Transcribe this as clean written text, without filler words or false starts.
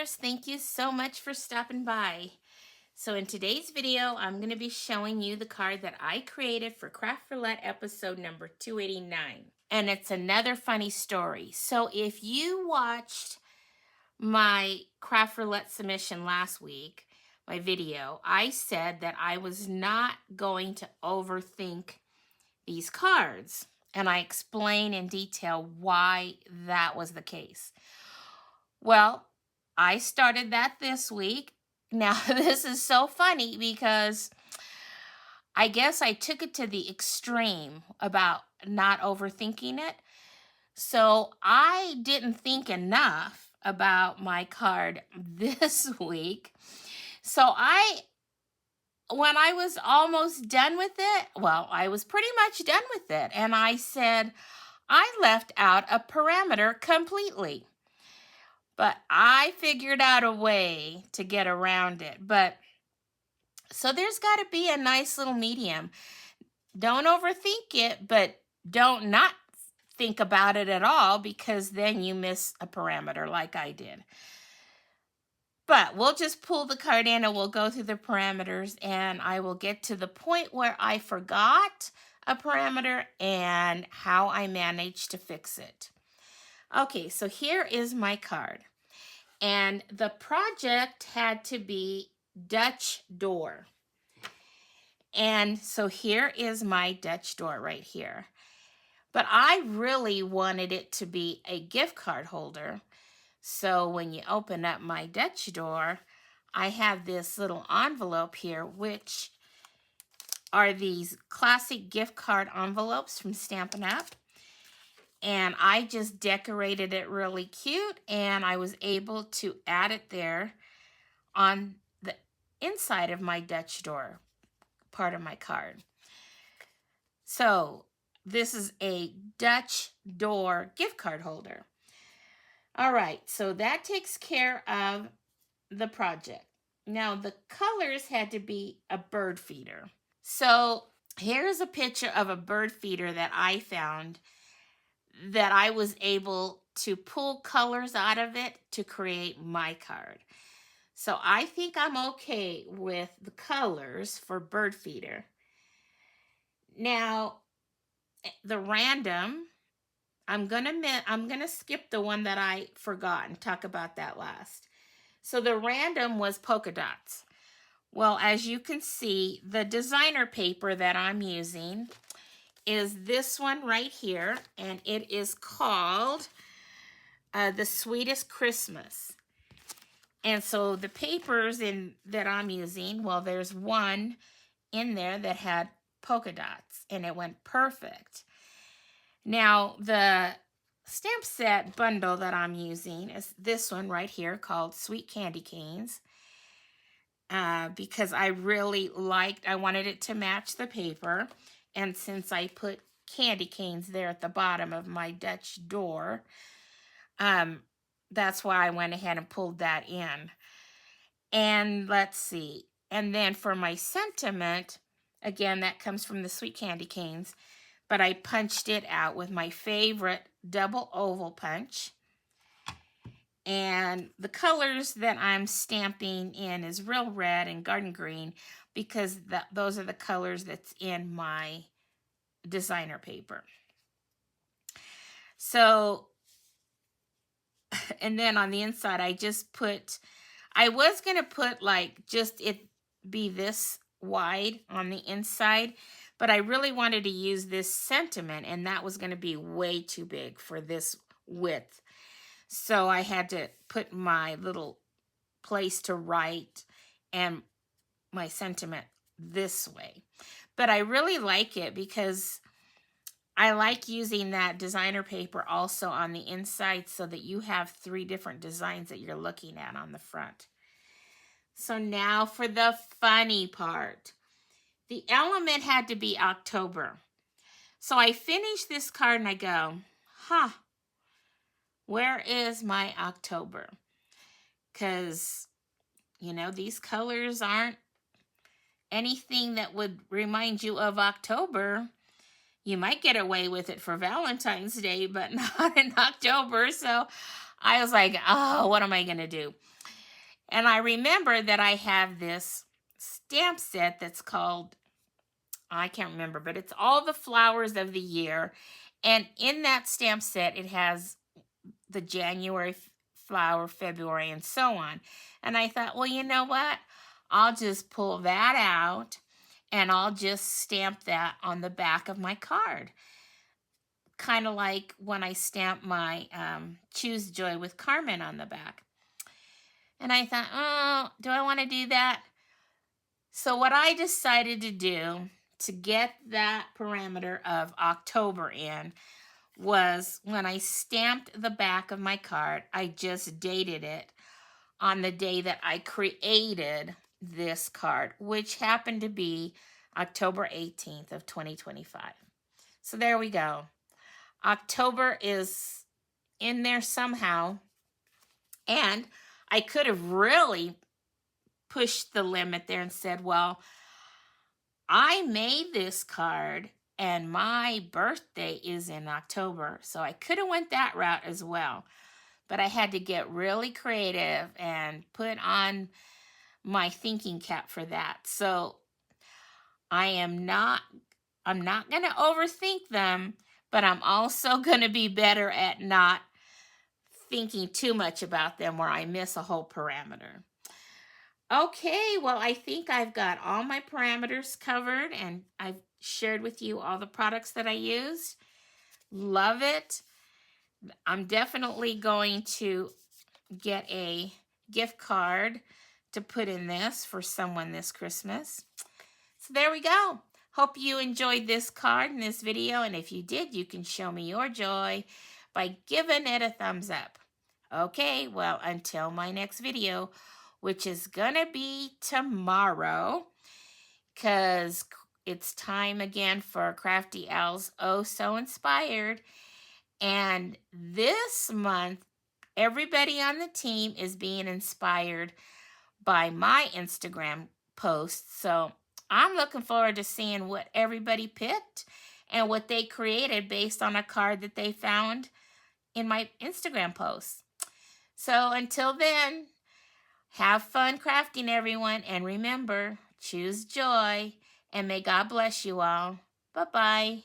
viewers, thank you so much for stopping by. So in today's video, I'm going to be showing you the card that I created for Craft Roulette episode number 289. And it's another funny story. So if you watched my Craft Roulette submission last week, my video, I said that I was not going to overthink these cards. And I explain in detail why that was the case. Well, I started that this week. Now, this is so funny because I guess I took it to the extreme about not overthinking it. So I didn't think enough about my card this week. So when I was almost done with it, well, I was pretty much done with it. And I said, I left out a parameter completely. But I figured out a way to get around it. So there's got to be a nice little medium. Don't overthink it, but don't not think about it at all, because then you miss a parameter like I did. But we'll just pull the card in and we'll go through the parameters, and I will get to the point where I forgot a parameter and how I managed to fix it. Okay, so here is my card. And the project had to be Dutch door. And so here is my Dutch door right here. But I really wanted it to be a gift card holder. So when you open up my Dutch door, I have this little envelope here, which are these classic gift card envelopes from Stampin' Up! And I just decorated it really cute, and I was able to add it there on the inside of my Dutch door part of my card. So this is a Dutch door gift card holder. All right, so that takes care of the project. Now the colors had to be a bird feeder. So here's a picture of a bird feeder that I found, that I was able to pull colors out of it to create my card. So I think I'm okay with the colors for bird feeder. Now, the random, I'm gonna skip the one that I forgot and talk about that last. So the random was polka dots. Well, as you can see, the designer paper that I'm using is this one right here, and it is called The Sweetest Christmas. And so the papers that I'm using, well, there's one in there that had polka dots, and it went perfect. Now, the stamp set bundle that I'm using is this one right here called Sweet Candy Canes, because I wanted it to match the paper. And since I put candy canes there at the bottom of my Dutch door, that's why I went ahead and pulled that in. And let's see. And then for my sentiment, again, that comes from the Sweet Candy Canes, but I punched it out with my favorite double oval punch. And the colors that I'm stamping in is real red and garden green, because those are the colors that's in my designer paper. So, and then on the inside, I was going to put like just it be this wide on the inside, but I really wanted to use this sentiment, and that was going to be way too big for this width. So I had to put my little place to write and my sentiment this way. But I really like it because I like using that designer paper also on the inside, so that you have 3 different designs that you're looking at on the front. So now for the funny part. The element had to be October. So I finished this card and I go, where is my October? Because, these colors aren't anything that would remind you of October. You might get away with it for Valentine's Day, but not in October. So I was like, oh, what am I going to do? And I remember that I have this stamp set that's called, I can't remember, but it's all the flowers of the year. And in that stamp set, it has the January flower, February, and so on. And I thought, well, you know what? I'll just pull that out and I'll just stamp that on the back of my card. Kind of like when I stamp my Choose Joy with Carmen on the back. And I thought, oh, do I want to do that? So what I decided to do to get that parameter of October in was when I stamped the back of my card, I just dated it on the day that I created this card, which happened to be October 18th of 2025. So there we go. October is in there somehow. And I could have really pushed the limit there and said, well, I made this card and my birthday is in October. So I could have went that route as well. But I had to get really creative and put on my thinking cap for that. So I'm not going to overthink them, but I'm also going to be better at not thinking too much about them where I miss a whole parameter. Okay, well, I think I've got all my parameters covered and I've shared with you all the products that I used. Love it. I'm definitely going to get a gift card to put in this for someone this Christmas. So there we go. Hope you enjoyed this card in this video, and if you did, you can show me your joy by giving it a thumbs up. Okay, well, until my next video, which is gonna be tomorrow, because it's time again for Crafty Owl's Oh So Inspired. And this month, everybody on the team is being inspired by my Instagram posts. So I'm looking forward to seeing what everybody picked and what they created based on a card that they found in my Instagram posts. So until then, have fun crafting, everyone. And remember, choose joy. And may God bless you all. Bye-bye.